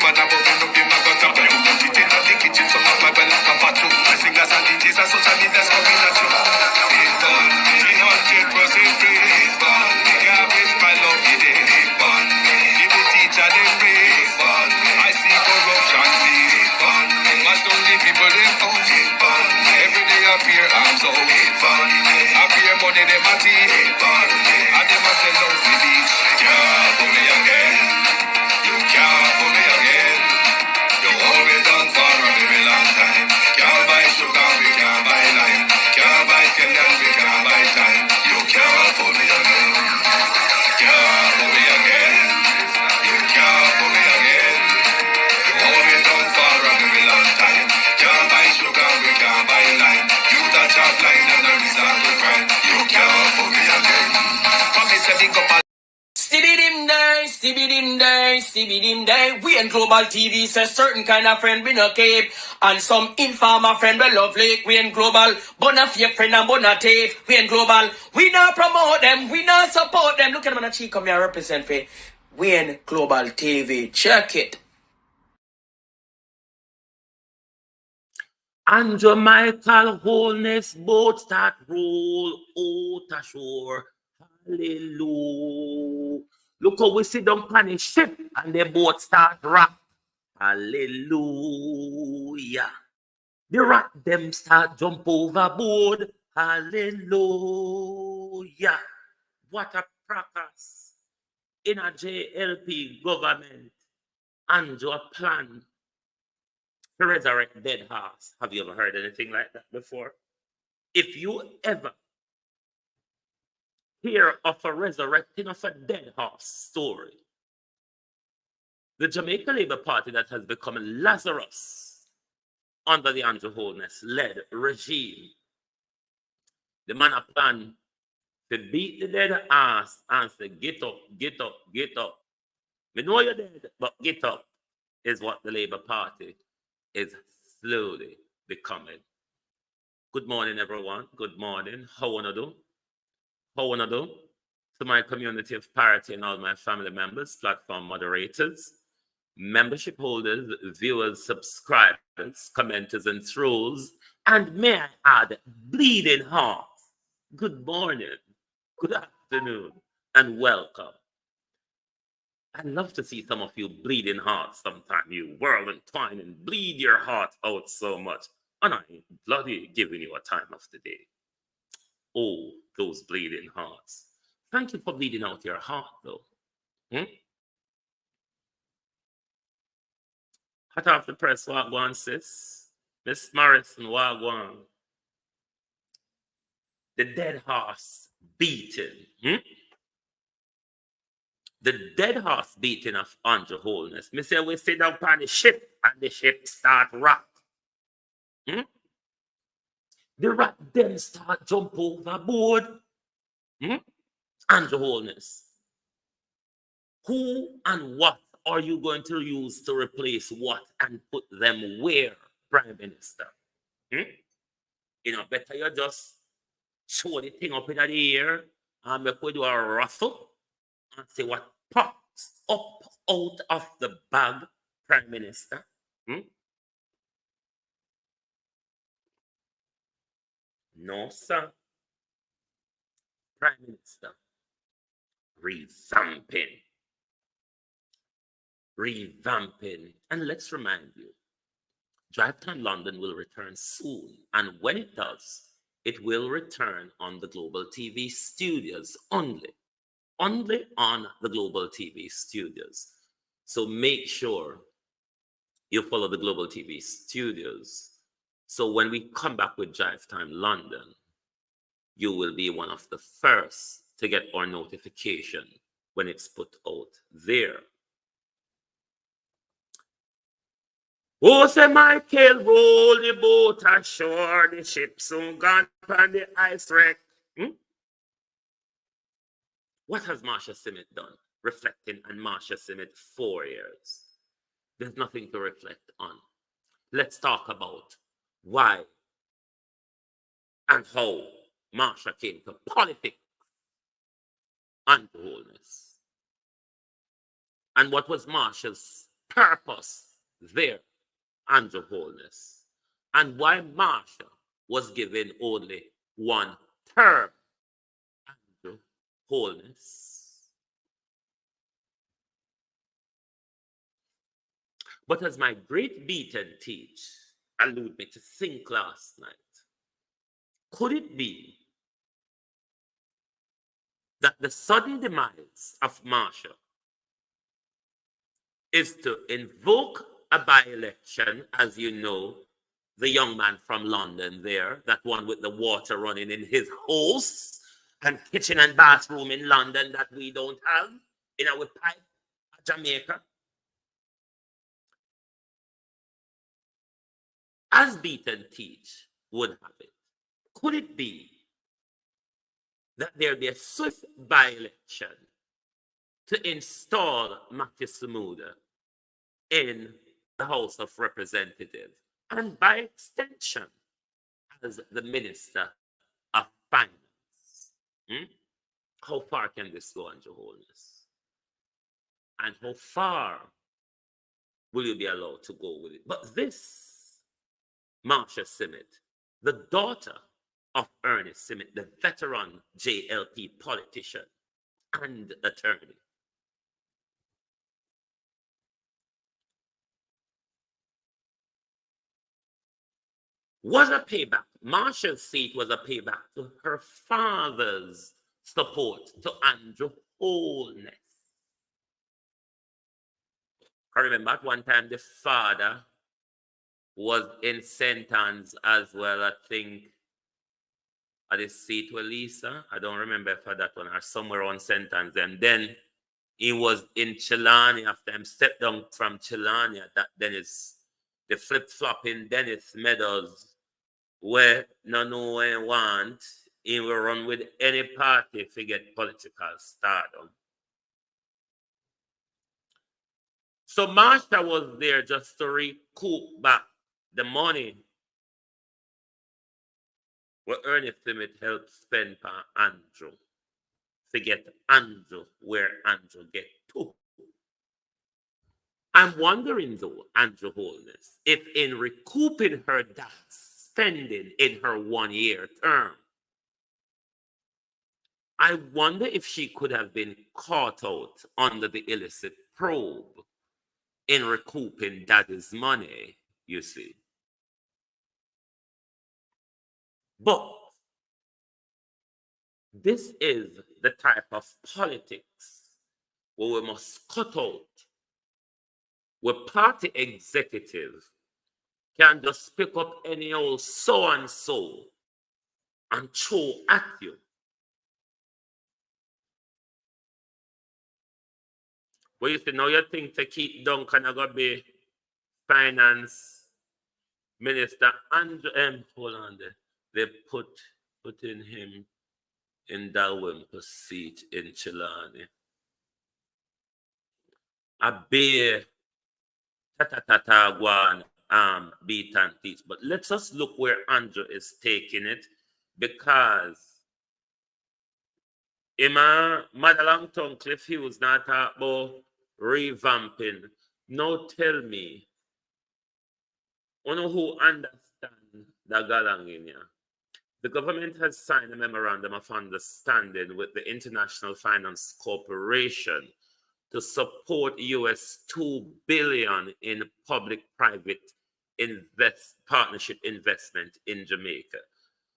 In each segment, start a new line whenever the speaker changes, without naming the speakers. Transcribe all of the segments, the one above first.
and above and up in my gutter. But you put it in the kitchen, some of my well like a pot too. The singers and DJs and social media's coming at you. Big bun, 300% free. Big bun, garbage my love it. Big bun, give the teacher them big bun. I see corruption big bun. But only people them own big bun. Every day appear arms out big bun. Appear money them a tea big bun. And them a sell out the beach. Can't for me again. You can't for me again. You hold me down for a very long time. Can't buy sugar, we can't buy lime. Can't buy Kenyan, we can't buy time. You can't for me again. Can't for me again. You can't for me again. You hold me down for a very long time. Can't buy sugar, we can't buy lime. You touch a line and a resort to crime. You can't for me again. Come me setting up a
Stibbidim day. We in Global TV says certain kind of friend we no keep. And some informer friend we lovely. We in Global, bona fake friend and bona tape. We in Global, we not promote them, we not support them. Look at them on the cheek, come here represent for. We in Global TV, check it.
Andrew Michael Holness boat start roll out ashore. Hallelujah. Look how we sit down on the ship and the boat start rock. Hallelujah. The rat them start jump overboard. Hallelujah. What a practice. In a JLP government, Andrew plan to resurrect dead horse. Have you ever heard anything like that before? If you ever hear of a resurrecting of a dead horse story, the Jamaica Labour Party that has become Lazarus under the Andrew Holness-led regime, the man a plan to beat the dead ass and say, get up, get up, get up. We know you're dead, but get up is what the Labour Party is slowly becoming. Good morning, everyone. Good morning. How wanna do? How wanna do? To my community of parity and all my family members, platform moderators, membership holders, viewers, subscribers, commenters, and trolls, and may I add, bleeding hearts. Good morning, good afternoon, and welcome. I'd love to see some of you bleeding hearts sometime. You whirl and twine and bleed your heart out so much. And I ain't bloody giving you a time of the day. Oh, those bleeding hearts. Thank you for bleeding out your heart, though. Hot off the press, Wagwan, sis. Miss Morrison, Wagwan. The dead horse beating. The dead horse beating of Andrew Holness. Me say we sit down on the ship and the ship start rock. The rat then start jump overboard. Andrew Holness. Who and what are you going to use to replace what and put them where, Prime Minister? You know, better you just show the thing up in the air and make we do a ruffle and see what pops up out of the bag, Prime Minister. No, sir. Prime Minister. Revamping. And let's remind you, Drive Time London will return soon. And when it does, it will return on the Global TV studios only. Only on the Global TV studios. So make sure you follow the Global TV studios. So when we come back with Drive Time London, you will be one of the first to get our notification when it's put out there. Oh, say Michael, roll the boat ashore, the ship soon gone on the ice wreck. What has Marsha Simmet done? Reflecting on Marsha Simmet 4 years. There's nothing to reflect on. Let's talk about why and how Marsha came to politics and Holness. And what was Marsha's purpose there, Andrew Holness, and why Marsha was given only one term, Andrew Holness. But as my great beaten teach alluded me to think last night, could it be that the sudden demise of Marsha is to invoke a by-election, as you know, the young man from London there, that one with the water running in his house and kitchen and bathroom in London that we don't have in our pipe at Jamaica. As Beaton teach would have it, could it be that there be a swift by-election to install Matthew Samuda in the House of Representatives, and by extension, as the Minister of Finance? How far can this go, Andrew Holness? And how far will you be allowed to go with it? But this, Marsha Simmet, the daughter of Ernest Simmet, the veteran JLP politician and attorney, was a payback. Marsha's seat was a payback to her father's support to Andrew Holness. I remember at one time the father was in sentence as well, I think, at his seat with Lisa. I don't remember for that one, or somewhere on sentence. And then he was in Chilani after him stepped down from Chilani. That Dennis, the flip-flopping Dennis Meadows, where no one want, he will run with any party if he get political stardom. So Marsha was there just to recoup back the money what Ernest Simmet helped spend for Andrew to get Andrew where Andrew get to. I'm wondering though, Andrew Holness, if in recouping her dad's spending in her 1-year term, I wonder if she could have been caught out under the illicit probe in recouping daddy's money, you see. But this is the type of politics where we must cut out, where party executives can just pick up any old so-and-so and throw at you. Well, you see, now you think to keep Duncan going to be finance minister, and hold on there. They putting him in Dalrymple seat in Chilani. A bear ta-ta-ta-ta-guan beat and teach. But let's just look where Andrew is taking it, because Emma Madalang Tongue Cliff Hughes not talk about revamping. Now tell me, you know who understand the galang in here? The government has signed a memorandum of understanding with the International Finance Corporation to support US $2 billion in public-private partnership investment in Jamaica.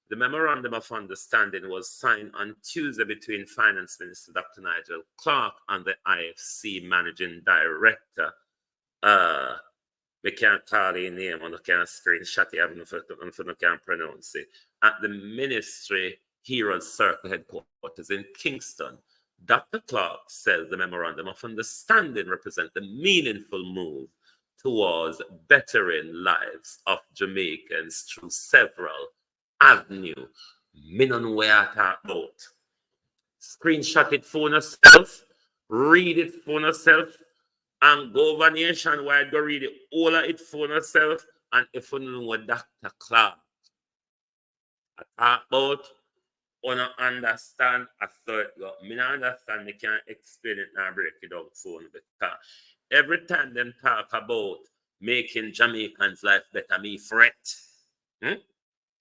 The memorandum of understanding was signed on Tuesday between Finance Minister Dr. Nigel Clark and the IFC Managing Director. We can't call his name on the can screenshot it, I can't pronounce it. At the Ministry Herald Circle headquarters in Kingston, Dr. Clark says the memorandum of understanding represents a meaningful move towards bettering lives of Jamaicans through several avenues. Me no know where I talk about. Screenshot it for yourself, read it for yourself, and go over nationwide, go read it all of it for yourself. And if you know what Dr. Clark I talk about, you don't understand, I thought, me not understand, me can't explain it and break it down for you, because Every time them talk about making Jamaicans' life better, me fret.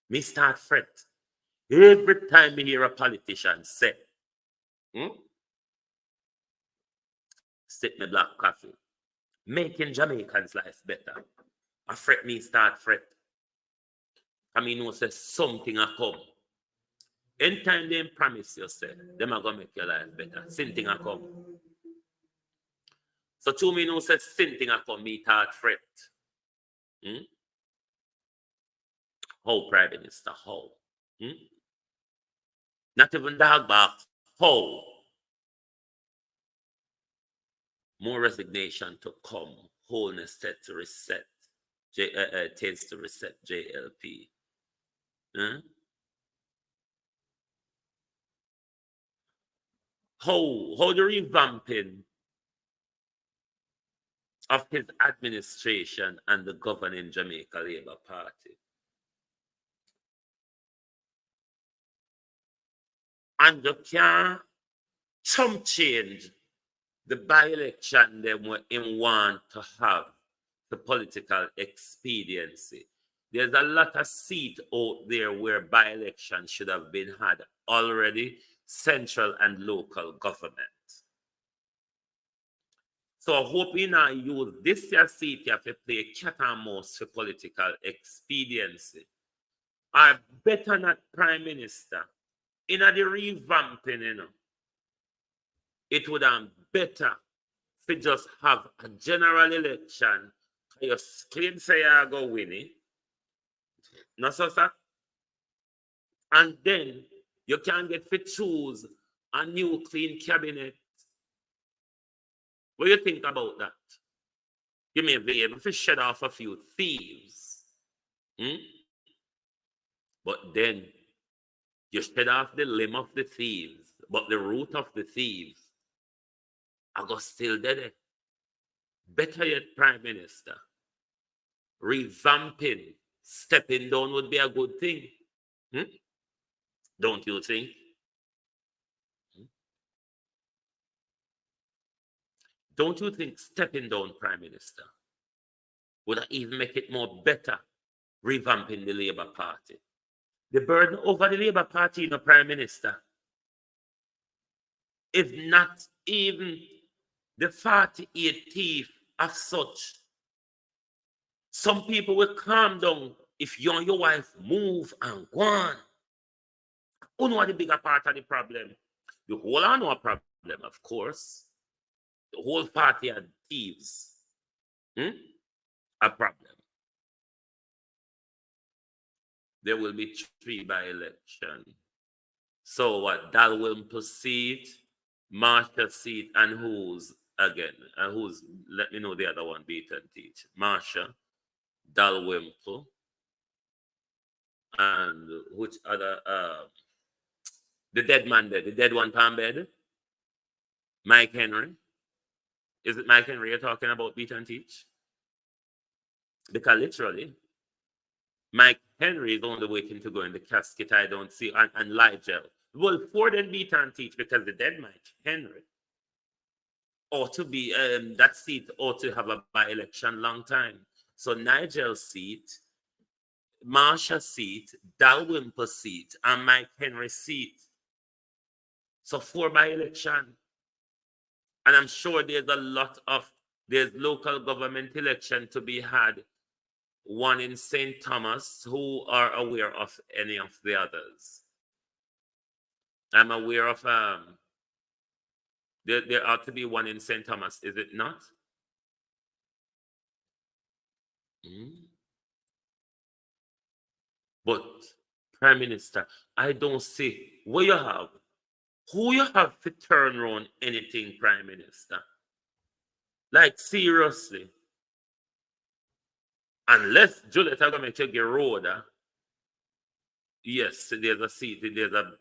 Me start fret. Every time me hear a politician say, sip me black coffee, making Jamaicans' life better. I fret me start fret. I mean, know say something a come. Anytime they promise you, say, them are gonna make your life better. Something a come. So to me, know say something a come, me start fret. How, Prime Minister, how? Not even dog back, how? More resignation to come. Holness set to reset. Tends to reset JLP. How the revamping of his administration and the governing Jamaica Labour Party. And you can't some change the by-election them what him want to have the political expediency. There's a lot of seats out there where by-election should have been had already, central and local government. So I hope we now use this year seat here to play cat and mouse for political expediency. Or better not Prime Minister. In the revamping, it would have better to just have a general election. You claim say you go win it. No, so, sir. And then you can get to choose a new clean cabinet. What do you think about that? You may be able to shed off a few thieves. But then you shed off the limb of the thieves, but the root of the thieves I go still dead. Better yet, Prime Minister, revamping, stepping down would be a good thing. Don't you think? Don't you think stepping down, Prime Minister, would even make it more better, revamping the Labour Party? The burden over the Labour Party, Prime Minister, is not even the 48 thief as such. Some people will calm down if you and your wife move and go on. Who know the bigger part of the problem? The whole are no problem, of course. The whole party are thieves. A problem. There will be 3 by-election. So what? Dalrymple seat, Marsha seat, and who's again? And who's? Let me know the other one. Beat and teach. Marsha, Dalrymple, and which other? The dead man there, the dead one palm bed. Mike Henry. Is it Mike Henry you're talking about? Beat and teach. Because literally, Mike Henry is only waiting to go in the casket. I don't see, and Nigel. Well, for them beat and teach because the dead Mike Henry ought to be that seat ought to have a by-election long time. So Nigel's seat, Marsha's seat, Dalrymple's seat, and Mike Henry's seat. So 4 by-election. And I'm sure there's local government election to be had. One in St. Thomas, who are aware of any of the others. I'm aware of there ought to be one in St. Thomas, is it not? But Prime Minister, I don't see who you have to turn around anything, Prime Minister. Like seriously. Unless Juliet are gonna make you get road. Yes, there's a seat, there's a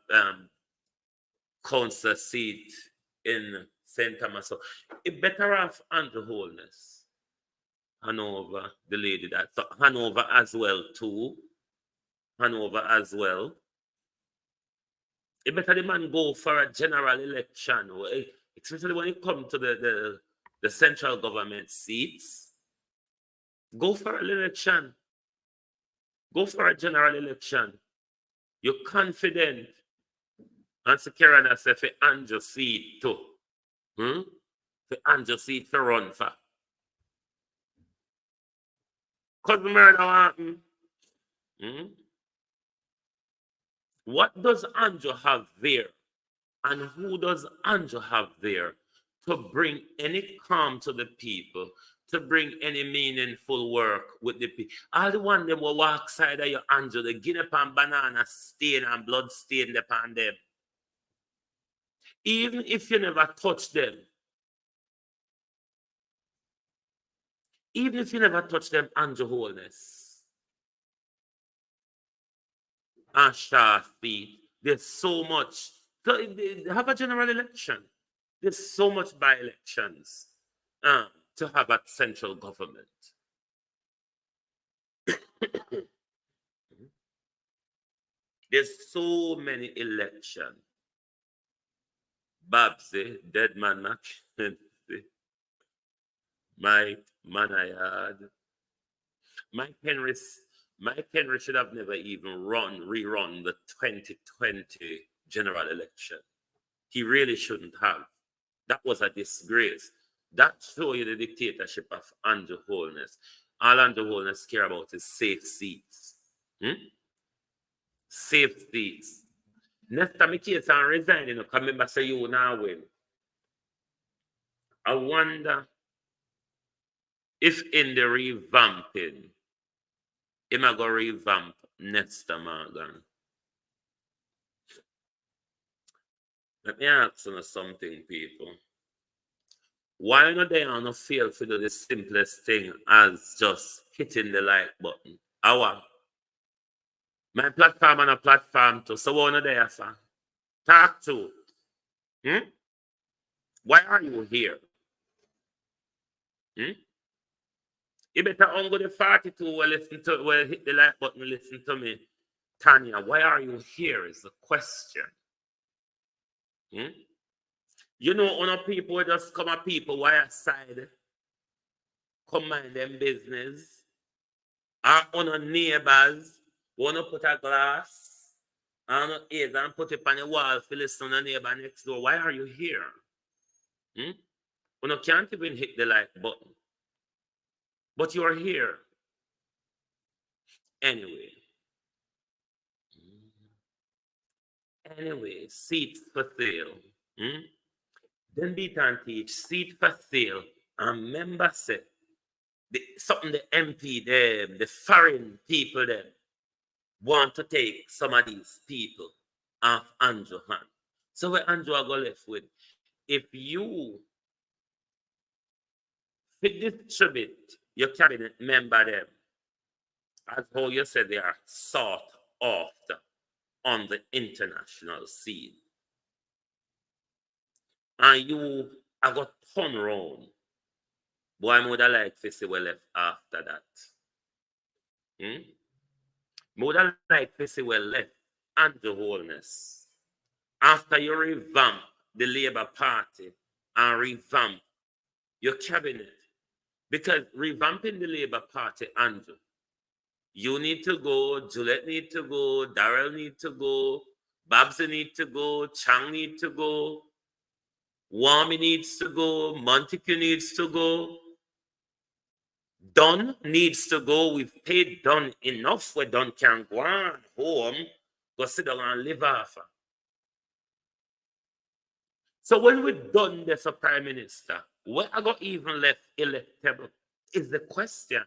council seat in St. Thomas. So it better off Andrew Holness. Hanover, the lady that so Hanover as well too. Hanover as well. It better the man go for a general election, especially when it comes to the the central government seats, go for an election. Go for a general election. You're confident and secure enough for Andrew seat too. For Andrew seat to run for. Because murder happen. What does Andrew have there? And who does Andrew have there to bring any calm to the people, to bring any meaningful work with the people? All the one them will walk side of your Andrew, they get up on banana stain and blood stain upon them. Even if you never touch them, even if you never touch them, Andrew Holness and Shafi, there's so much. So they have a general election. There's so much by elections to have a central government. There's so my elections. Babsy, dead man Mackenzie, Mike Manayard. Mike Henry should have never even rerun the 2020 general election. He really shouldn't have. That was a disgrace. That shows you the dictatorship of Andrew Holness. All Andrew Holness care about is safe seats. Safe seats. Next time I case and resign, come remember say you now win. I wonder if in the revamping, him a go revamp Nesta Morgan. Let me ask you something, people. Why not they on feel to do the simplest thing as just hitting the like button? Our my platform and a platform too. So what are there, sir? Talk to. Why are you here? You better ungo the 42 will hit the like button, listen to me. Tanya, why are you here is the question. You know, on people just come at people why aside, come mind them business. On a neighbors, wanna put a glass on a ears and put it on the wall for listen to the neighbor next door. Why are you here? You can't even hit the like button. But you are here. Anyway, seats for sale. Then beat and teach, seat for sale. And member said, something the MP, the foreign people them want to take some of these people off Andrew hand. So what Andrew are going left with, if you distribute your cabinet member them, as how you said they are sought after on the international scene, and you have got turn around, boy, I would have liked to see what left after that. I would have liked to see what left Andrew Holness after you revamp the Labour Party and revamp your cabinet. Because revamping the Labour Party, Andrew, you need to go, Juliet need to go, Darrell need to go, Babs need to go, Chang need to go, Wami needs to go, Montague needs to go, Don needs to go. We've paid Don enough where Don can go on home, go sit down and live off. So when we're done this, a Prime Minister, what I got even left electable is the question.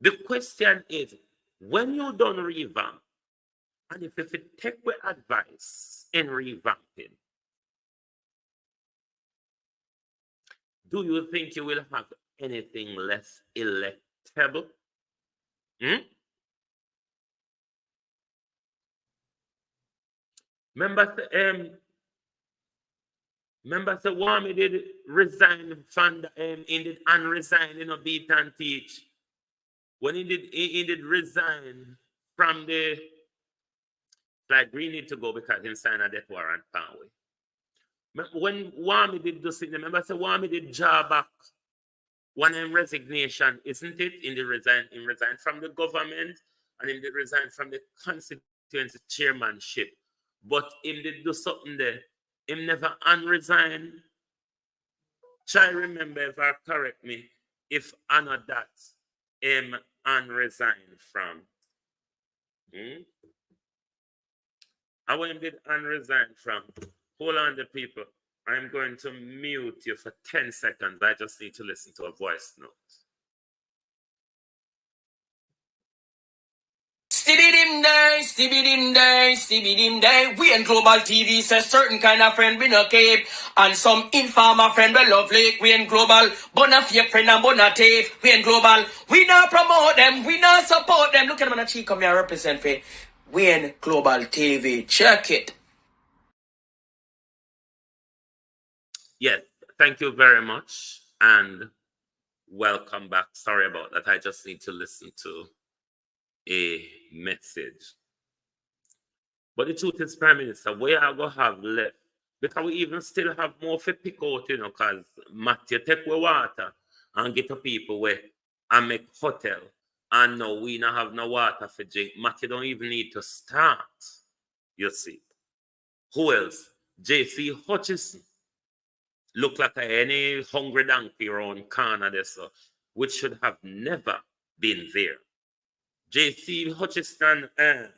The question is, when you done revamp, and if you take the advice in revamping, do you think you will have anything less electable? Members the Wami did resign from he did unresign, beat and teach. When he did resign from the Like Green need to go because he signed a death warrant. When Wami did this, remember I said Wami did job back one in resignation, isn't it? In resign from the government and in the resign from the constituency chairmanship. But him did do something there. Him never unresign. Try remember if I correct me, if I know that him unresign from. I want him did unresign from. Hold on, the people. I'm going to mute you for 10 seconds. I just need to listen to a voice note.
Stibbidim day, stibbidim day, stibbidim day. We in Global TV says certain kind of friend we no cape. And some informer friend we love Lake. We in Global, bona fake friend and bona tape. We in Global, we not promote them, we not support them. Look at them on the cheek, come here represent for. We in Global TV, check it.
Yes, thank you very much. And welcome back. Sorry about that. I just need to listen to a message. But the truth is, Prime Minister, we are going to have left, because we even still have more to pick out, you know, because Matthew take away water and get to people where and make hotel. And now we not have no water for drink. Matthew don't even need to start, you see. Who else? J.C. Hutchison. Look like any hungry donkey around corner there, so, which should have never been there. J.C. Hutchison and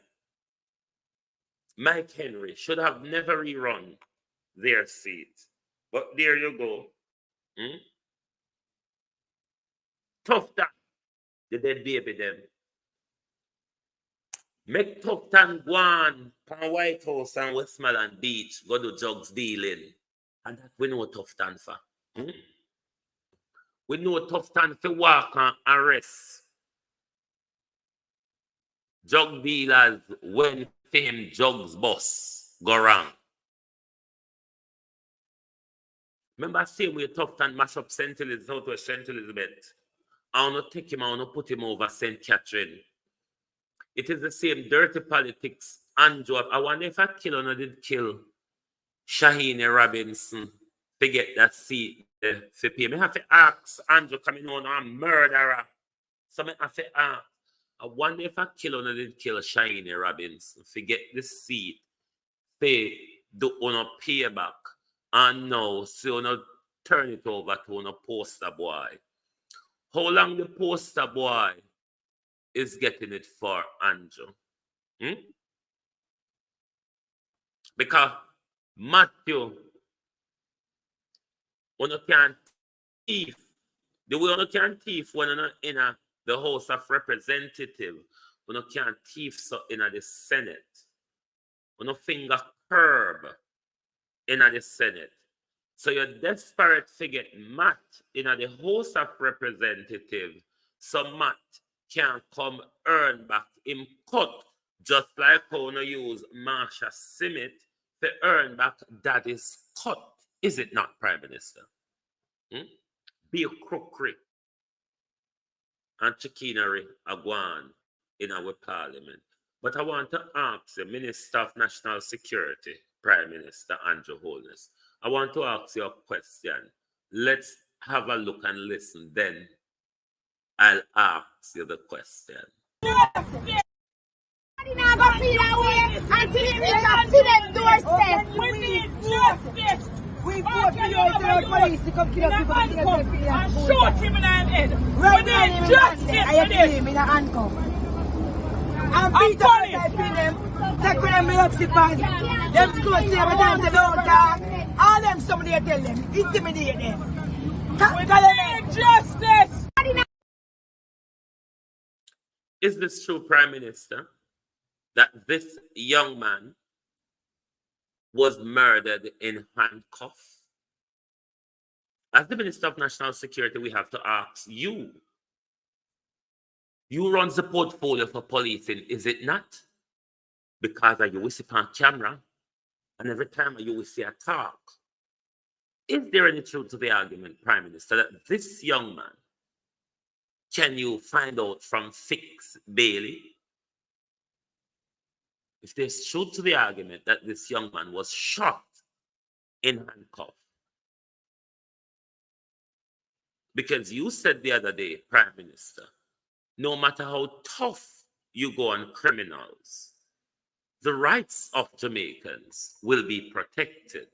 Mike Henry should have never rerun their seat. But there you go. Tough time. The dead baby them. Make tough time go on from White House and Westmoreland Beach, go to drugs dealing. And that we know tough time for. We know tough time for walk and arrest drug dealers when fame drugs boss go wrong. Remember I say we tough time mash up St. Elizabeth, Southwest St. Elizabeth. I want to take him, I want to put him over St. Catherine. It is the same dirty politics. Andrew, I wonder if I did kill Shaheen Robinson to get that seat for pay. I have to ask Andrew coming on a murderer. So I have to ask. I wonder if I did kill Shaheen Robinson to get the seat pay do on a payback and now so on turn it over to on a poster boy. How long the poster boy is getting it for, Andrew? Because Matthew, one can't thief. The way one can't thief when you're in the House of Representatives, one can't thief so in the Senate. One finger curb in the Senate. So you're desperate to get Matt in the House of Representatives, so Matt can come earn back him cut, just like how you use Marsha Simmet to earn back daddy's cut. Is it not, Prime Minister? Be a crookery and chicanery agwan in our parliament. But I want to ask the Minister of National Security, Prime Minister Andrew Holness, I want to ask you a question. Let's have a look and listen, then I'll ask you the question.
We vote for you, police to come kill people and shoot him in the head. Right now, justice for this. In a handcuff. And Peter said to them, take them milk slippers, them school stay every time they don't talk. All them somebody tell them, intimidate them. We need justice.
Is this true, Prime Minister, that this young man was murdered in handcuffs? As the Minister of National Security, we have to ask you. You run the portfolio for policing, is it not? Because you will see on camera, and every time you will see a talk. Is there any truth to the argument, Prime Minister, that this young man, can you find out from Fix Bailey, if there's truth to the argument that this young man was shot in handcuffs, because you said the other day, Prime Minister, no matter how tough you go on criminals, the rights of Jamaicans will be protected.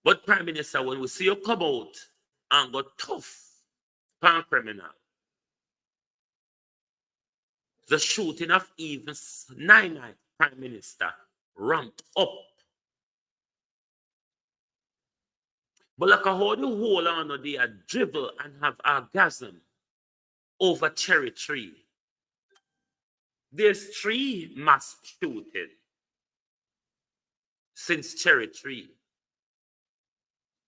But Prime Minister, when we see you come out and go tough on criminal, the shooting of even Nine Prime Minister ramped up. But like a how the whole on they a dribble and have orgasm over cherry tree. There's 3 mass shooting since cherry tree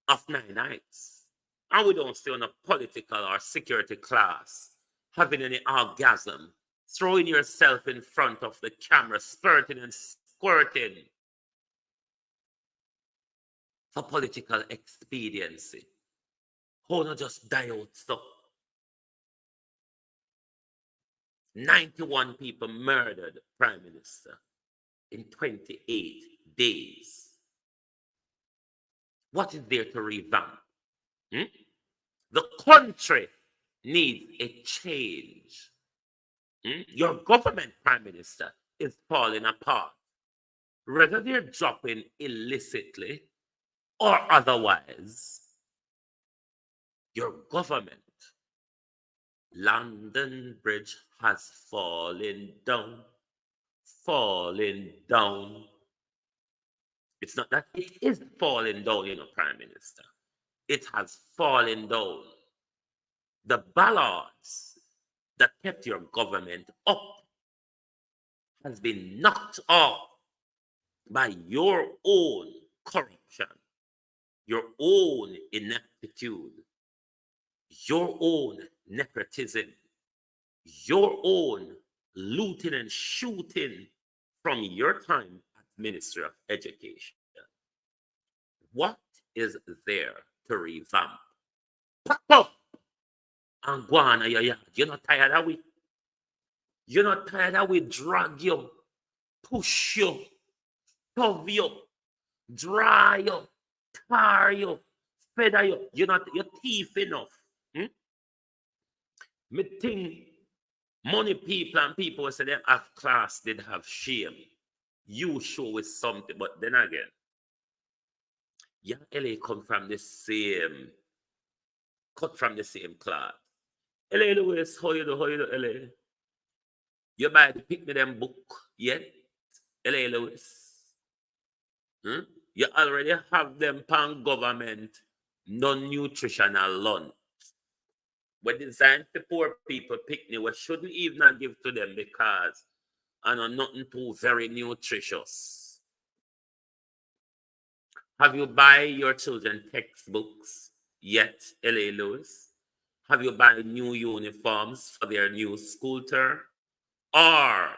of 9 nights. And we don't see on a political or security class having any orgasm, throwing yourself in front of the camera, spurting and squirting for political expediency. How not just die out stuff. 91 people murdered, Prime Minister, in 28 days. What is there to revamp? The country needs a change. Your government, Prime Minister, is falling apart. Whether they're dropping illicitly or otherwise, your government, London Bridge has fallen down, falling down. It's not that it is falling down, Prime Minister. It has fallen down. The ballards that kept your government up has been knocked off by your own corruption, your own ineptitude, your own nepotism, your own looting and shooting from your time as Minister of Education. What is there to revamp? Pack up and go on your yard. You're not tired of it. You're not tired of it. Drag you, push you, shove you, dry you, tar you, feather you. You're thief enough. Me think money people and people who say them have class did have shame. You show with something, but then again, young LA come from the same, cut from the same cloth. LA Lewis, how you do, LA? You buy the pick me them book yet? LA Lewis. You already have them pan government non-nutritional lunch. We're designed for poor people picnic. We shouldn't even give to them because I know nothing too very nutritious. Have you buy your children textbooks yet, LA Lewis? Have you buy new uniforms for their new school term? Or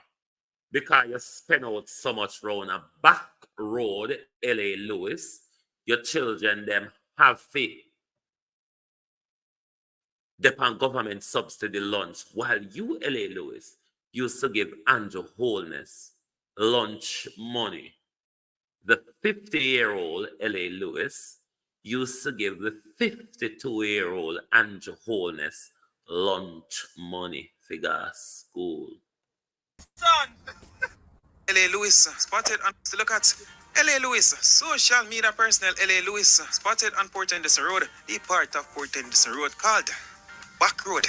because you spend out so much round a back road, LA Lewis, your children them have faith. Depend government subsidy lunch, while you, LA Lewis, used to give Andrew Holness lunch money. The 50-year-old LA Lewis used to give the 52-year-old Andrew Holness lunch money figure school.
Son! LA Lewis spotted on to look at LA Lewis, social media personnel LA Lewis spotted on Port Henderson Road, the part of Port Henderson Road called Back Road.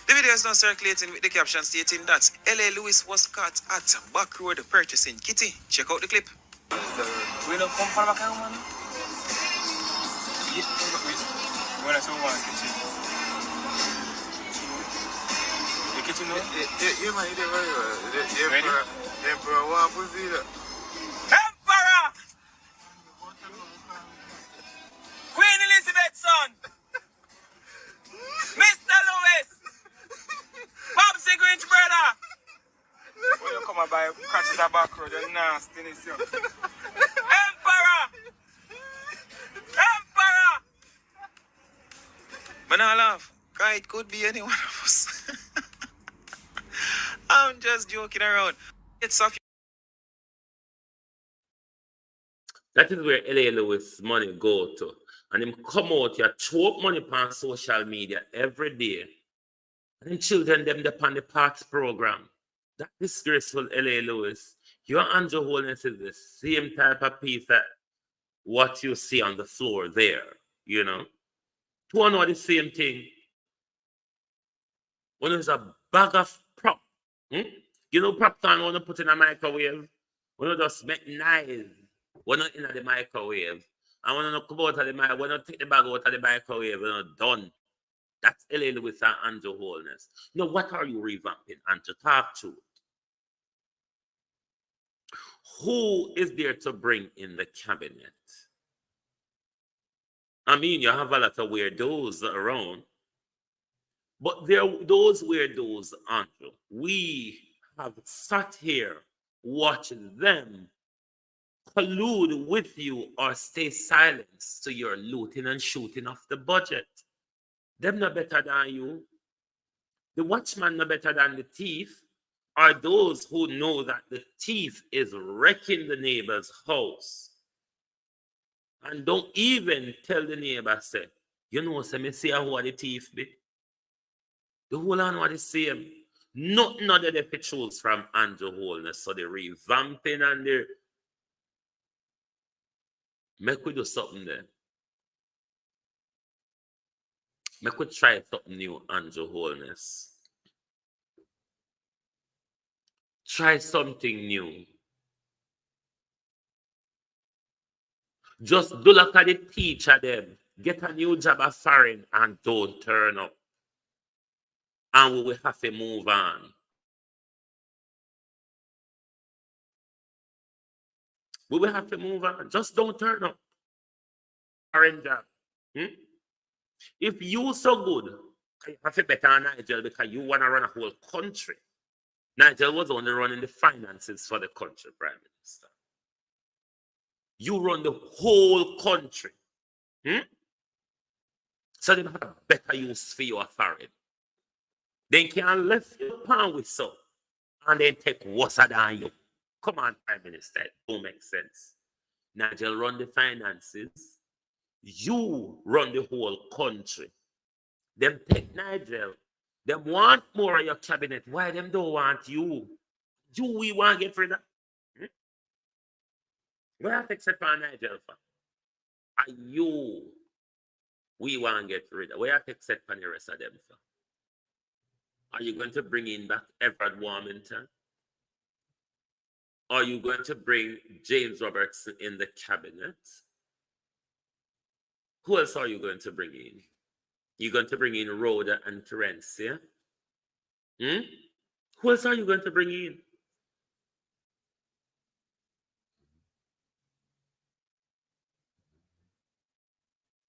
The video is now circulating with the caption stating that LA Lewis was caught at Back Road purchasing kitty. Check out the clip.
We don't come from back home, man. When I saw one kitchen. The kitchen, no?
Yeah, man, you did very well. The Emperor one pussy.
Emperor! Queen Elizabeth's son! Mr. Lewis! Popsy Grinch brother!
When you come and buy catches a back road, you're nasty, you.
Emperor! Emperor! But now laugh, because it could be any one of us.
I'm just joking around. It's off.
That is where L.A. Lewis money go to. And him come out here, throw up money on social media every day. And then children them depend the parts program. That disgraceful L.A. Lewis. Your Andrew Holness is the same type of piece that what you see on the floor there, you know. Two are not the same thing. One is a bag of prop. Hmm? You know, popcorn want to put in a microwave. When you just make nice. When not in the microwave. And when you come out of the microwave, when you take the bag out of the microwave, when you're done. That's L.A. Lewis and Andrew Holness. You know, what are you revamping and to talk to? Who is there to bring in the cabinet? I mean, you have a lot of weirdos around, but those weirdos, Andrew. We have sat here watching them collude with you or stay silent so you're looting and shooting off the budget. Them no better than you. The watchman no better than the thief. Are those who know that the thief is wrecking the neighbor's house and don't even tell the neighbor, say, you know, say me see who are the thief be. The whole on what the same. Nothing other they choose from Andrew Holness. So the revamping and the make we do something there. Make we try something new, Andrew Holness. Try something new. Just do look at the teacher them. Get a new job at foreign and don't turn up. And we will have to move on. We will have to move on. Just don't turn up. Foreign job. If you so good, you have to better Nigel because you want to run a whole country. Nigel was only running the finances for the country, Prime Minister. You run the whole country. So they have a better use for your foreign. They can left your pan with so and then take worse than you. Come on, Prime Minister. It don't make sense. Nigel run the finances. You run the whole country. Them take Nigel. Them want more of your cabinet. Why them don't want you? You we want to get rid of. We have to accept on Nigel for. Are you we want to get rid of? We have to accept on the rest of them for. Are you going to bring in back Everett Warmington? Are you going to bring James Robertson in the cabinet? Who else are you going to bring in? You're going to bring in Rhoda and Terencia? Who else are you going to bring in?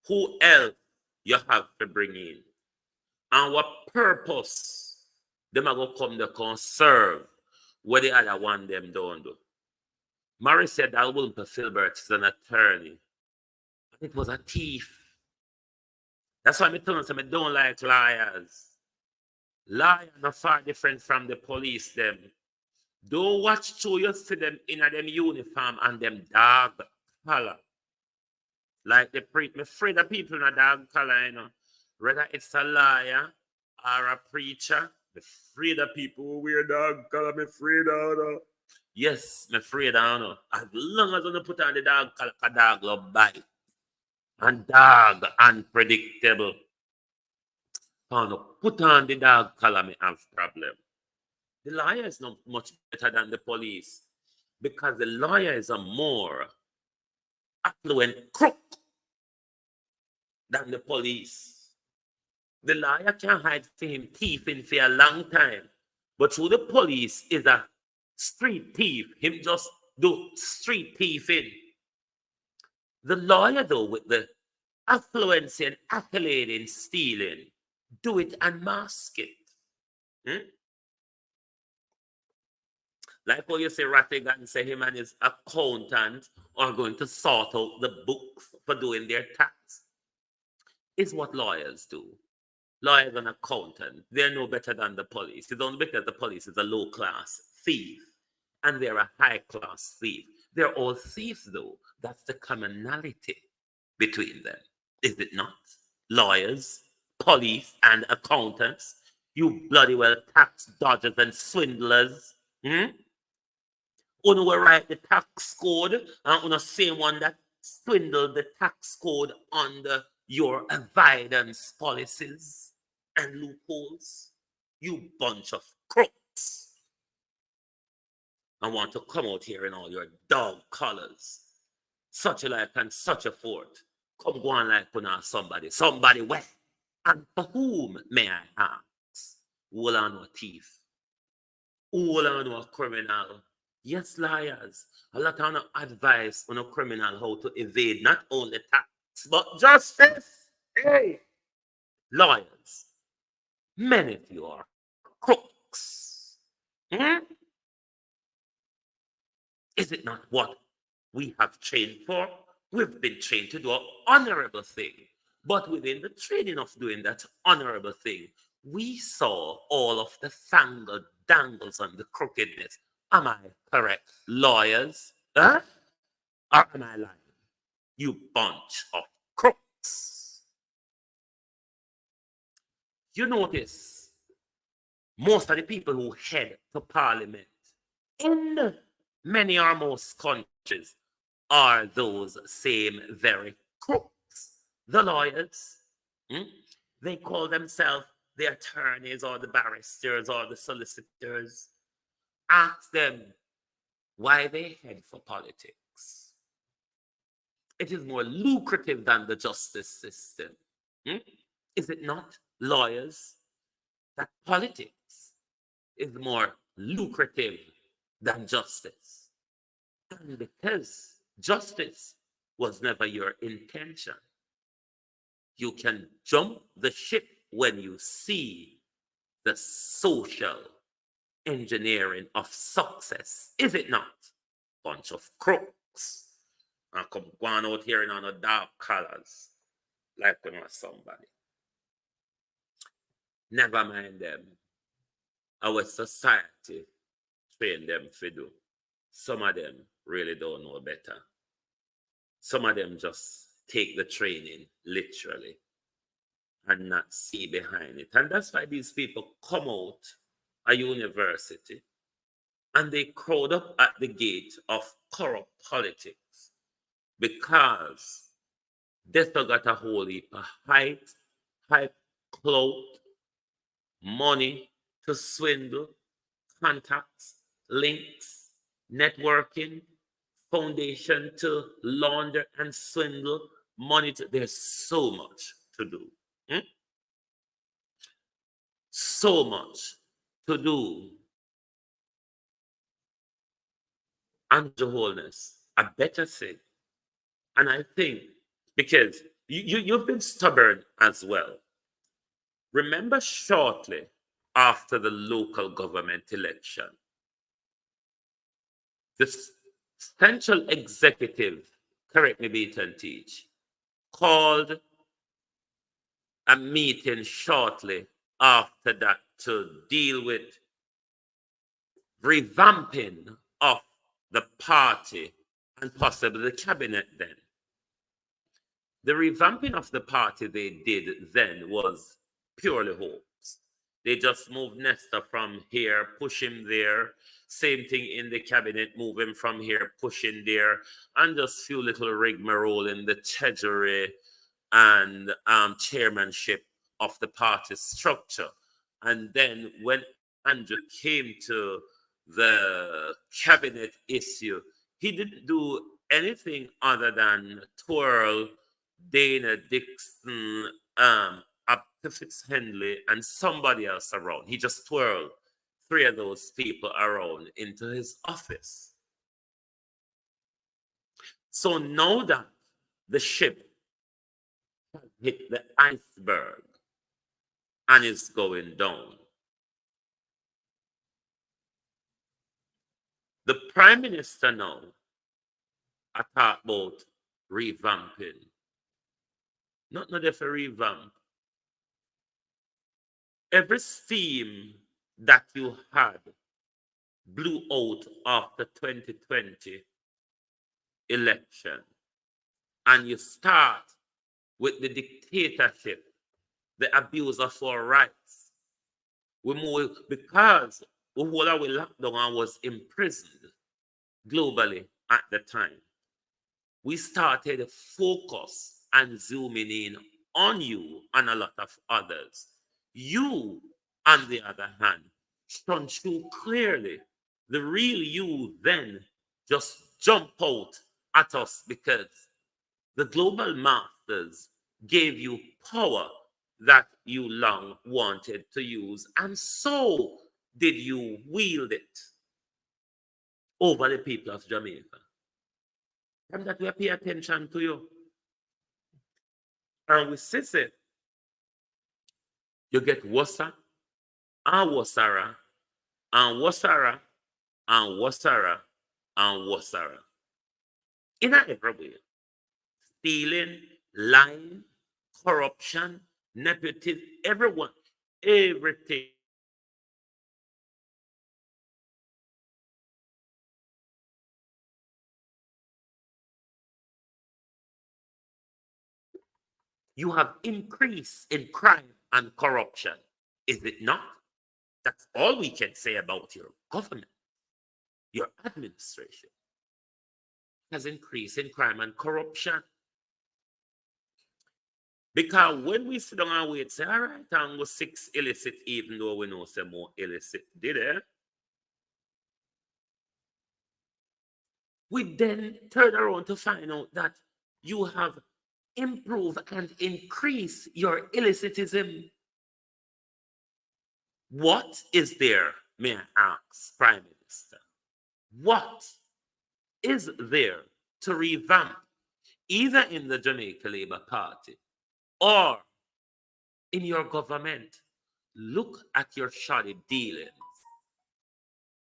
Who else you have to bring in? And what purpose them are going to come to serve what the other one them don't do? Murray said that Wilton Filbert is an attorney. It was a thief. That's why I tell them I don't like liars. Liars are far different from the police them. Don't watch through you see them in them uniform and them dog color. Like the priest, I'm afraid of people in a dog color, you know. Whether it's a liar or a preacher, I'm afraid of people who wear dog color, I'm afraid of them. Yes, I'm afraid of them. As long as I put on the dog color, a dog will bite. And dog unpredictable. Put on the dog color, me have problem. The lawyer is not much better than the police because the lawyer is a more affluent crook than the police. The lawyer can hide for him thieving for a long time, but through the police is a street thief. Him just do street thieving. The lawyer, though, with the affluence and accolade in stealing, do it and mask it. Like how you say Rattigan say him and his accountant are going to sort out the books for doing their tax. Is what lawyers do. Lawyers and accountants, they're no better than the police. It's only because the police is a low-class thief and they're a high-class thief. They're all thieves, though. That's the commonality between them, is it not? Lawyers, police, and accountants, you bloody well tax dodgers and swindlers. Uno will write the tax code and uno same one that swindled the tax code under your avoidance policies and loopholes. You bunch of crooks. I want to come out here in all your dog colors. Such a like and such a forth. Come go on like puna somebody. Somebody wet. And for whom may I ask? All on no thief. All on no criminal. Yes, liars. A lot of advice on a criminal how to evade not only tax, but justice. Hey, lawyers. Many of you are crooks. Is it not what we have trained for? We've been trained to do an honorable thing. But within the training of doing that honorable thing, we saw all of the fangled dangles and the crookedness. Am I correct, lawyers? Huh? Or am I lying? You bunch of crooks. You notice most of the people who head to parliament in many or most countries are those same very crooks, the lawyers. They call themselves the attorneys or the barristers or the solicitors. Ask them why they head for politics. It is more lucrative than the justice system. Is it not, lawyers, that politics is more lucrative than justice? And because justice was never your intention, you can jump the ship when you see the social engineering of success, is it not? Bunch of crooks. And come going out here in on the dark colors, like when you're somebody. Never mind them. Our society train them to do. Some of them really don't know better. Some of them just take the training literally and not see behind it. And that's why these people come out a university and they crowd up at the gate of corrupt politics because they still got a whole heap of hype, clout, money to swindle, contacts, links, networking, foundation to launder and swindle, money to, there's so much to do. So much to do. And the Holness, a better thing. And I think, because you've been stubborn as well. Remember shortly after the local government election, the central executive, correct me, beat and teach, called a meeting shortly after that to deal with revamping of the party and possibly the cabinet then. The revamping of the party they did then was purely hopes. They just moved Nesta from here, push him there. Same thing in the cabinet, move him from here, push him there. And just few little rigmarole in the treasury and chairmanship of the party structure. And then when Andrew came to the cabinet issue, he didn't do anything other than twirl Dana Dixon, Fitz Henley, and somebody else around. He just twirled three of those people around into his office. So now that the ship has hit the iceberg and is going down, the Prime Minister now talk about revamping. Not there for revamp. every steam that you had blew out after 2020 election, and you start with the dictatorship, the abuse of our rights. We move because the whole of lockdown was imprisoned globally at the time. We started to focus and zooming in on you and a lot of others. You, on the other hand, shone through clearly. The real you then just jump out at us because the global masters gave you power that you long wanted to use, and so did you wield it over the people of Jamaica. And that we pay attention to you. And we see it. You get Wassa and Wassara and Wassara and Wassara and Wassara. In every way. Stealing, lying, corruption, nepotism, everyone, everything. You have increase in crime and corruption, is it not? That's all we can say about your government. Your administration has increased in crime and corruption. Because when we sit down and wait, say, all right, and go 6 illicit, even though we know some more illicit did it, we then turn around to find out that you have improved and increased your illiciticism. What is there, may I ask, Prime Minister? What is there to revamp, either in the Jamaica Labour Party or in your government? Look at your shoddy dealings,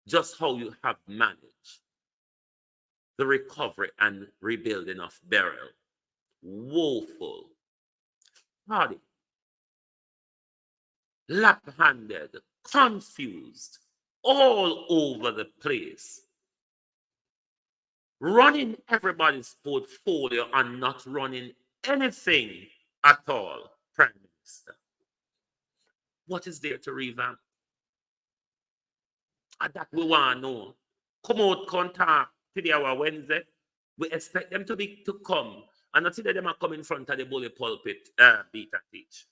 just how you have managed the recovery and rebuilding of Beryl. Woeful, shoddy, lap-handed, confused, all over the place, running everybody's portfolio and not running anything at all, Prime Minister. What is there to revamp? And that we want to know. Come out, contact today our Wednesday. We expect them to come. And not today them are come in front of the bully pulpit, beat and teach.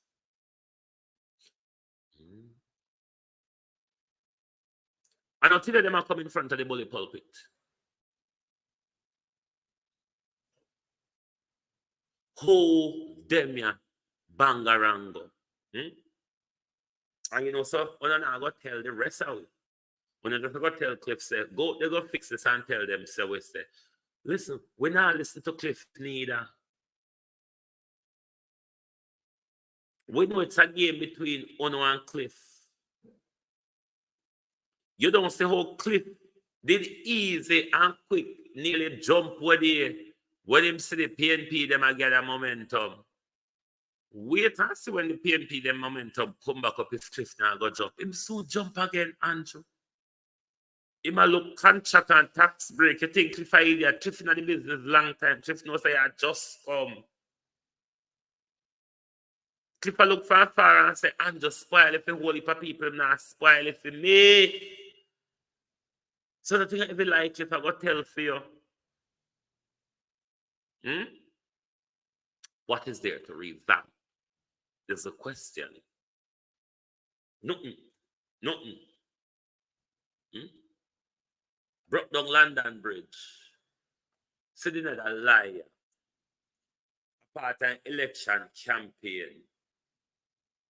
And not today them are come in front of the bully pulpit. Who them ya bangarango? And you know, so when I go tell the rest of it, when I go tell Cliff, say, go, they go fix this and tell them, say, we say, listen, we not listen to Cliff neither. We know it's a game between Ono and Cliff. You don't see how Cliff did easy and quick, nearly jump where him see the PNP, them get a momentum. Wait and see when the PNP, them momentum come back up if Cliff now go jump. Him so jump again, Andrew. He might look contract and tax break. You think Cliff are idiot? Cliff in the business long time. Cliff knows say I just come. Cliff look from far and say, I'm just spoil if the whole heap of people not spoil if for me. So the thing if you like Cliff, I go tell for you. What is there to revamp? Is the question. Nothing. Broke down London Bridge. Sitting at a liar. Part of an election campaign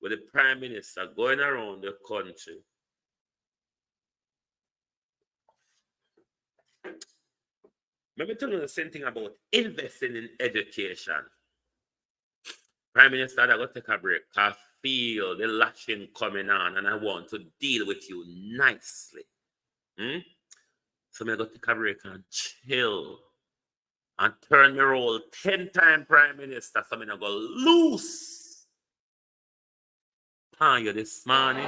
with the Prime Minister going around the country. Let me tell you the same thing about investing in education. Prime Minister, I got to take a break. I feel the lashing coming on and I want to deal with you nicely. So I'm going to take a break and chill and turn my role 10 times Prime Minister. So I'm going to go loose upon you this morning.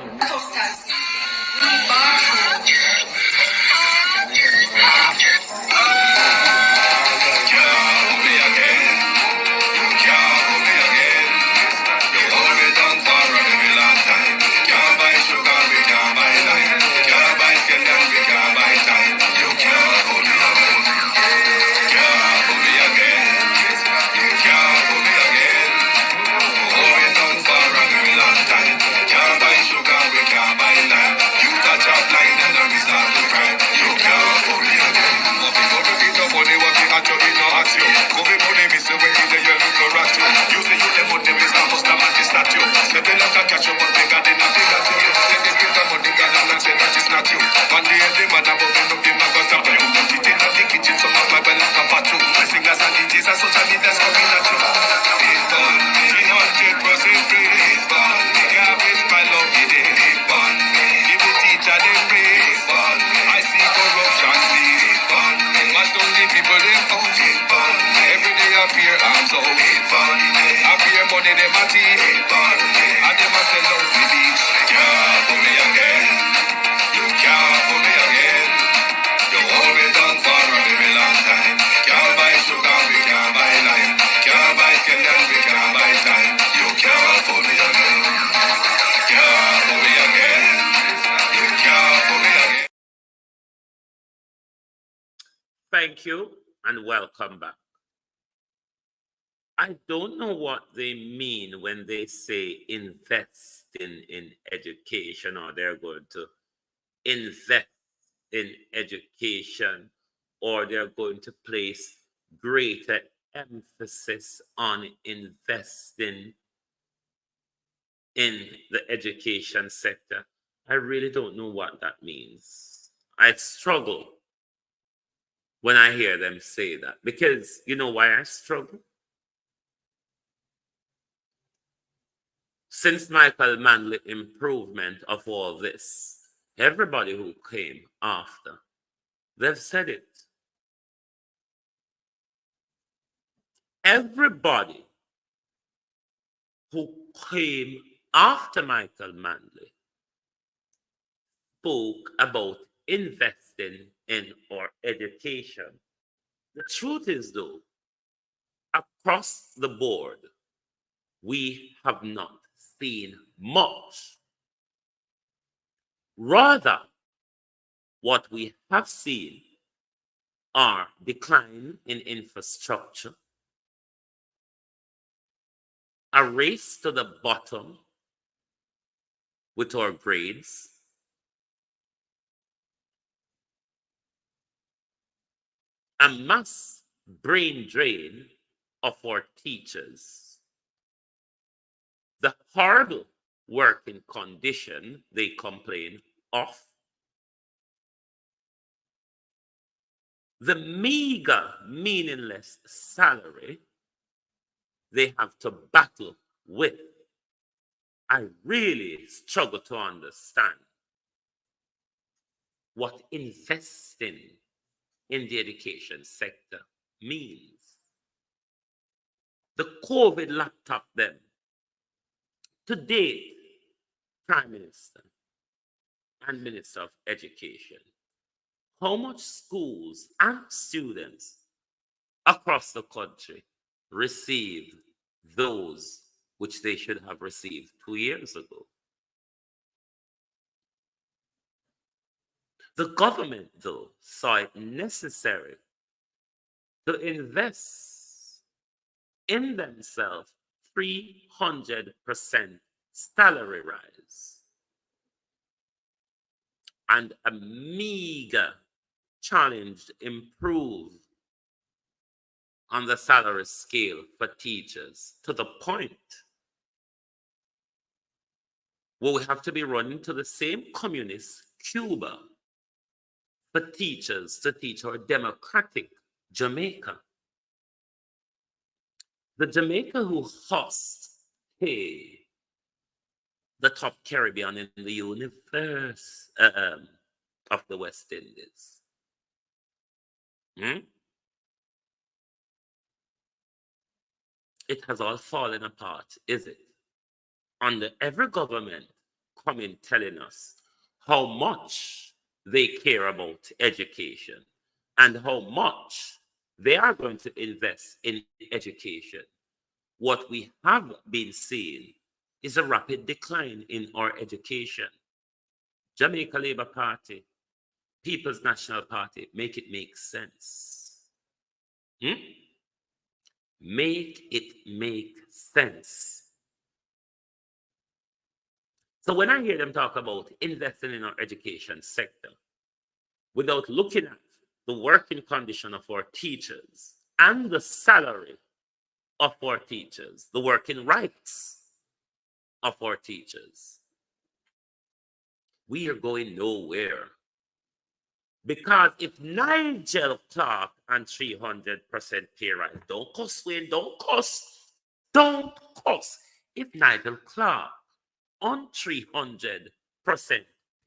Thank you and welcome back. I don't know what they mean when they say invest in education, or they're going to invest in education, or they're going to place greater emphasis on investing in the education sector. I really don't know what that means. I struggle when I hear them say that, because you know why I struggle? Since Michael Manley improvement of all this, everybody who came after, they've said it. Everybody who came after Michael Manley spoke about investing in our education. The truth is, though, across the board, we have not seen much. Rather, what we have seen are decline in infrastructure, a race to the bottom with our grades, a mass brain drain of our teachers, the horrible working condition they complain of, the meager, meaningless salary they have to battle with. I really struggle to understand what investing in the education sector means. The COVID laptop them. To date, Prime Minister and Minister of Education, how much schools and students across the country receive those which they should have received 2 years ago? The government, though, saw it necessary to invest in themselves 300% salary rise and a meager challenge to improve on the salary scale for teachers, to the point where we have to be running to the same communist Cuba for teachers to teach our democratic Jamaica. The Jamaica who hosts the top Caribbean in the universe of the West Indies. It has all fallen apart, is it? under every government coming telling us how much they care about education and how much they are going to invest in education. What we have been seeing is a rapid decline in our education. Jamaica Labour Party, People's National Party, make it make sense. Make it make sense. So when I hear them talk about investing in our education sector, without looking at the working condition of our teachers and the salary of our teachers, the working rights of our teachers, we are going nowhere. Because if Nigel Clark and 300% pay rise, don't cuss, Wayne, don't cuss, don't cuss. If Nigel Clark on 300%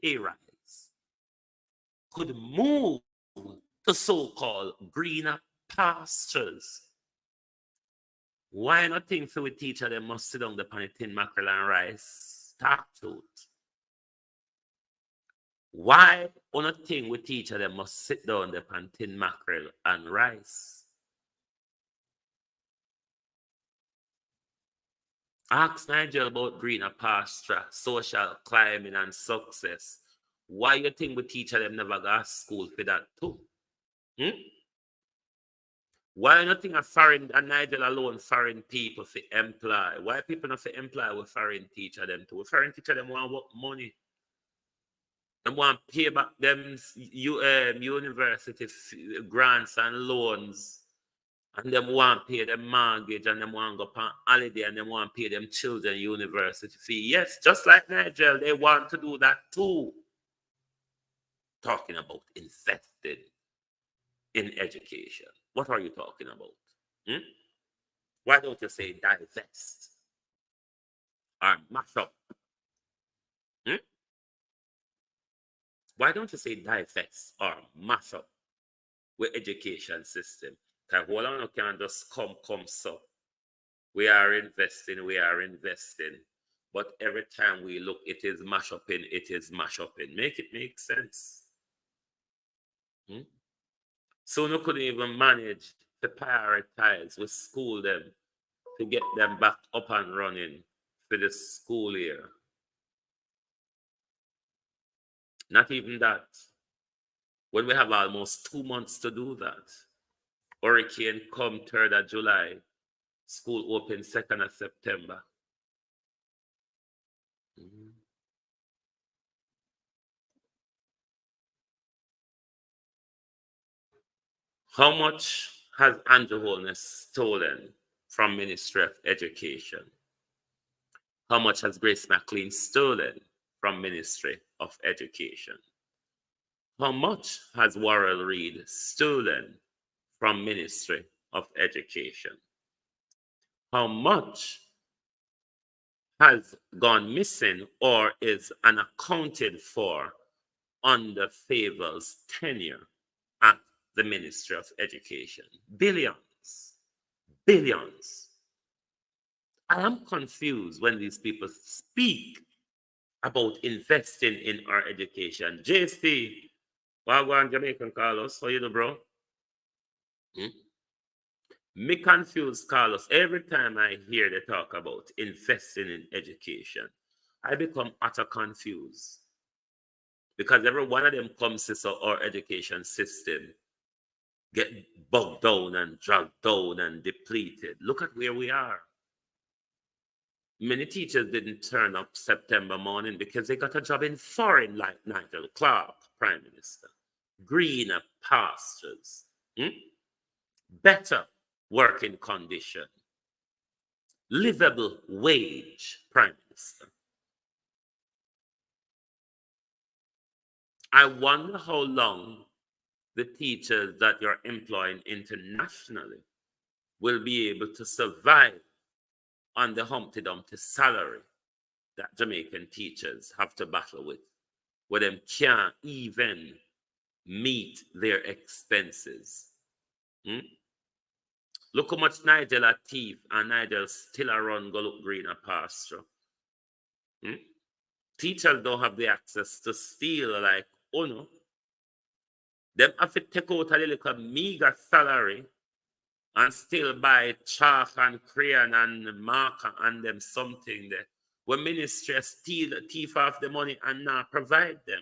pay rise could move to so-called greener pastures, why not think for a teacher they must sit down upon a tin mackerel and rice? Talk to it. Why on a thing with teacher they must sit down upon tin mackerel and rice? Ask Nigel about greener pasture, social climbing and success. Why you think we teacher them never go to school for that too? Why not think a Nigel alone foreign people for employ? Why people not for employ with foreign teacher them too? Foreign teacher them want work money. They want to pay back them university grants and loans. And them want to pay them mortgage and them want to go on holiday and them want to pay them children university fee. Yes, just like Nigel, they want to do that too. Talking about invested in education. What are you talking about? Why don't you say divest or mash up? Why don't you say divest or mash up with education system? Because hold on, you can't just come so. We are investing. But every time we look, it is mash up in. Make it make sense. So no couldn't even manage to prioritize with school them to get them back up and running for the school year. Not even that. When we have almost 2 months to do that, hurricane come 3rd of July, school open 2nd of September. How much has Andrew Holness stolen from Ministry of Education? How much has Grace McLean stolen from Ministry of Education? How much has Warrell Reid stolen from Ministry of Education? How much has gone missing or is unaccounted for under Favor's tenure at the Ministry of Education? Billions. I am confused when these people speak about investing in our education. JC, Wagwan Jamaican Carlos, how you do, bro? Me confused, Carlos. Every time I hear they talk about investing in education, I become utter confused. Because every one of them comes to our education system get bogged down and dragged down and depleted. Look at where we are. Many teachers didn't turn up September morning because they got a job in foreign like Nigel Clark, Prime Minister. Greener pastures. Better working condition. Livable wage, Prime Minister. I wonder how long the teachers that you're employing internationally will be able to survive on the Humpty Dumpty salary that Jamaican teachers have to battle with, where them can't even meet their expenses. Look how much Nigel a thief and Nigel still a run go look greener pasture. Hmm? Teachers don't have the access to steal like Uno. Them have to take out a little meager salary and still buy chalk and crayon and marker and them something there. When ministry steal the thief off the money and not provide them.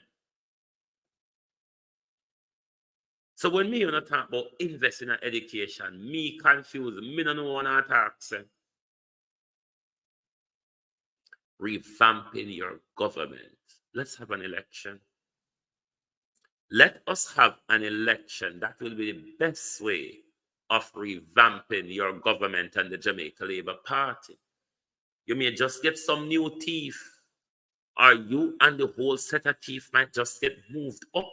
So when me want to talk about investing in education, me confused, me don't know what I talk say. Revamping your government. Let's have an election. Let us have an election. That will be the best way of revamping your government and the Jamaica Labour Party. You may just get some new thief, or you and the whole set of thief might just get moved up.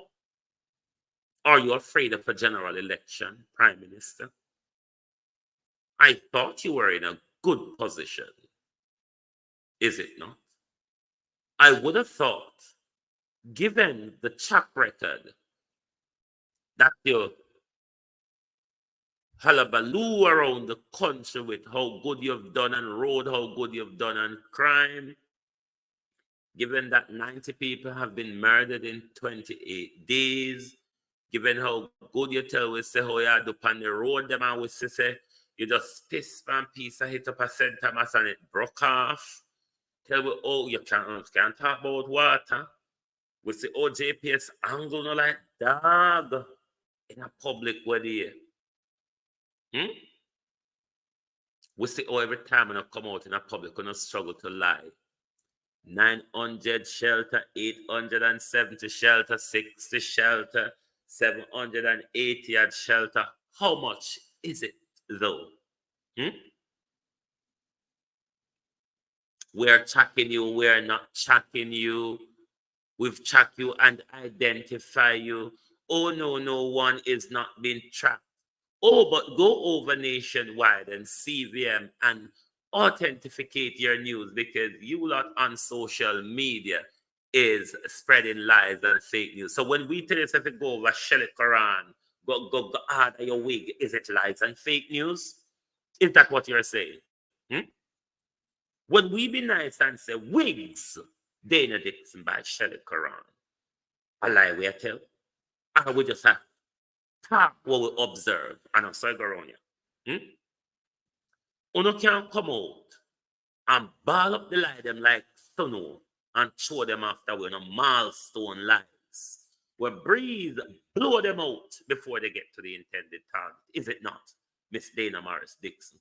Are you afraid of a general election, Prime Minister? I thought you were in a good position. Is it not? I would have thought, given the track record that you hullabaloo around the country with how good you've done on road, how good you've done on crime, given that 90 people have been murdered in 28 days, given how good you tell we say how you do on the road, them and we say you just piss one piece and hit up a St. Thomas and it broke off. Tell me, oh, you can't talk about water. We say, oh, JPS angle no like dog in a public way. We say, oh, every time I come out in a public, I struggle to lie. 900 shelter, 870 shelter, 60 shelter, 780 at shelter. How much is it though? We're tracking you, we're not tracking you. We've tracked you and identify you. Oh, no one is not being tracked. Oh, but go over nationwide and CVM and authenticate your news, because you lot on social media is spreading lies and fake news. So when we tell you to go over Shelly Quran, go out of your wig, is it lies and fake news? Is that what you're saying? When we be nice and say wigs, Dana Dixon by Shelly Quran, a lie we tell, or we just have talk what we observe and I'm sorry go around here. Uno can't come out and ball up the lie them like Suno and throw them after we're a milestone lies. We breathe, blow them out before they get to the intended target. Is it not, Miss Dana Morris Dixon?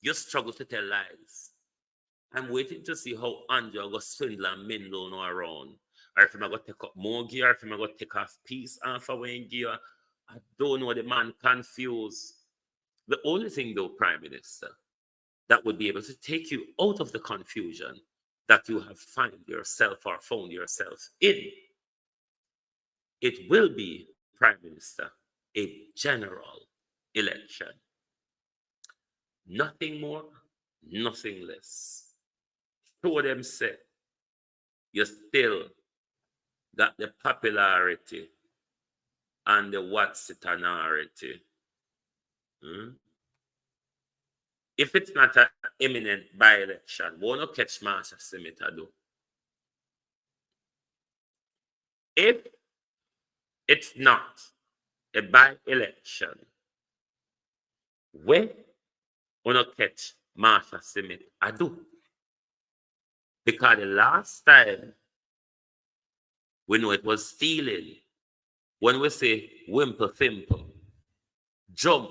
You struggle to tell lies. I'm waiting to see how Andrew go swindle and mindle no around. Or if I'm going to take up more gear, or if I'm going to take off piece off of one gear. I don't know, the man confused. The only thing though, Prime Minister, that would be able to take you out of the confusion that you have found yourself or found yourself in, it will be, Prime Minister, a general election. Nothing more, nothing less. Show them say, you still got the popularity and the what's it minority. If it's not an imminent by-election, we won't catch Marsha Simita do. If it's not a by-election, we won't catch Marsha Simita do. Because the last time we know it was stealing. When we say wimple thimple, jump,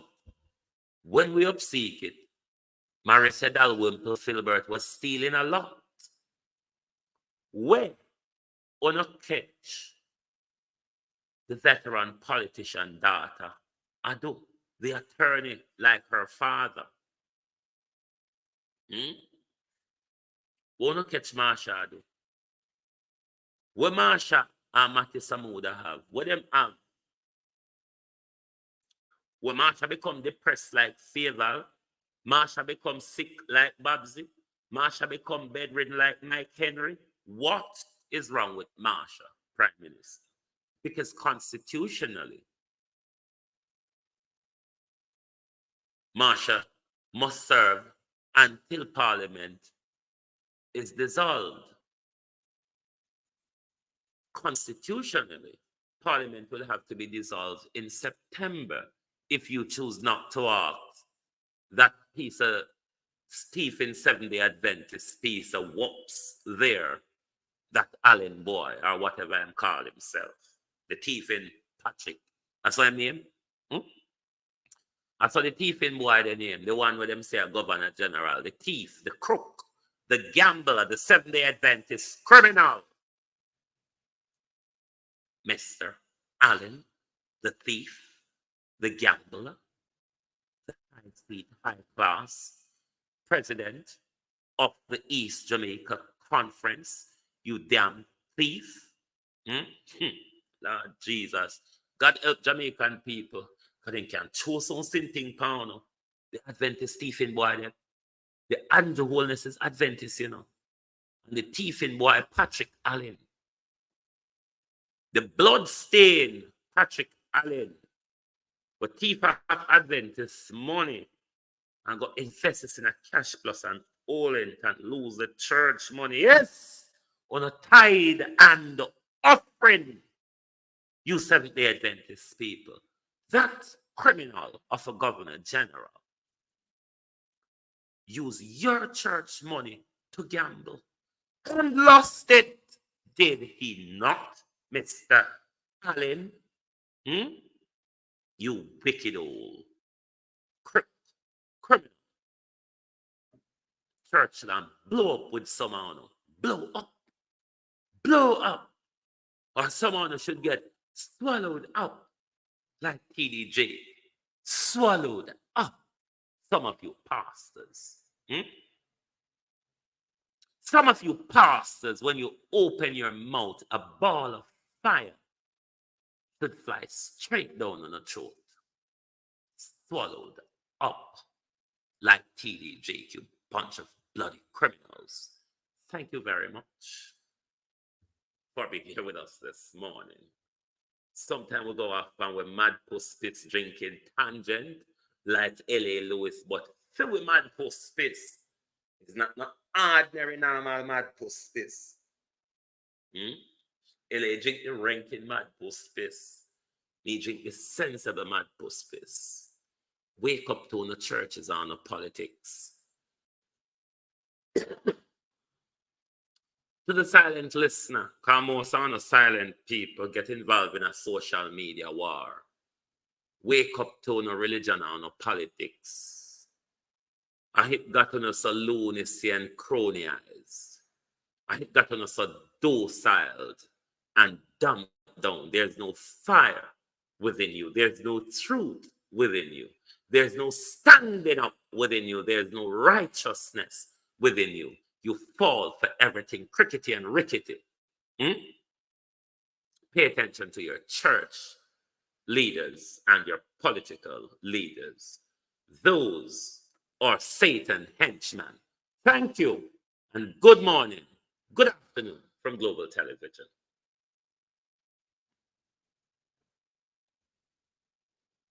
when we upseek it, Marissa Dalwimple Filbert was stealing a lot. When on a catch the veteran politician daughter, Ado, the attorney like her father. Wanna catch Marsha Ado? What Marsha and Matty Samuda have? What them have? When Marsha become depressed like Faval, Marsha become sick like Babsy, Marsha become bedridden like Mike Henry. What is wrong with Marsha, Prime Minister? Because constitutionally, Marsha must serve until Parliament is dissolved, constitutionally, Parliament will have to be dissolved in September if you choose not to act that piece of Stephen Seventh-day Adventist piece of whoops there, that Allen boy, or whatever I'm call himself, the thief in Patrick. That's what I name. I saw the thief in boy the name, the one where them say a governor general, the thief, the crook, the gambler, the Seventh-day Adventist criminal. Mr. Allen, the thief, the gambler, the high class president of the East Jamaica Conference, you damn thief. Lord Jesus. God help Jamaican people, because they can choose some thing pound. The Adventist thiefing boy, them. The Andrew Holness is Adventist, you know. And the thiefing boy, Patrick Allen. The blood-stained Patrick Allen. But thief of Adventist money and got invested in a cash plus and all in and lose the church money. Yes, on a tithe and offering. You Seventh-day Adventist people. That criminal of a governor general used your church money to gamble and lost it. Did he not, Mr. Allen? You wicked old criminal. Churchland, blow up with someone. Blow up. Blow up. Or someone should get swallowed up like TDJ. Swallowed up. Some of you pastors. Some of you pastors, when you open your mouth, a ball of fire should fly straight down on the throat. Swallowed up like TDJ, you bunch of bloody criminals. Thank you very much for being here with us this morning. Sometimes we go off and we're mad puss spits drinking tangent like L.A. Lewis, but fill with mad puss spits. It's not ordinary normal mad puss spits. L.A. drink the ranking mad puss spits. Me drink the sensible mad puss spits. Wake up to the churches on the politics. To the silent listener, because most of the silent people get involved in a social media war. Wake up to no religion or no politics. I hit got on so lunacy and crony eyes. I hit got on so docile and dumbed down. There's no fire within you. There's no truth within you. There's no standing up within you. There's no righteousness within you. You fall for everything crickety and rickety. Pay attention to your church leaders and your political leaders. Those are Satan henchmen. Thank you and good morning, good afternoon from Global Television.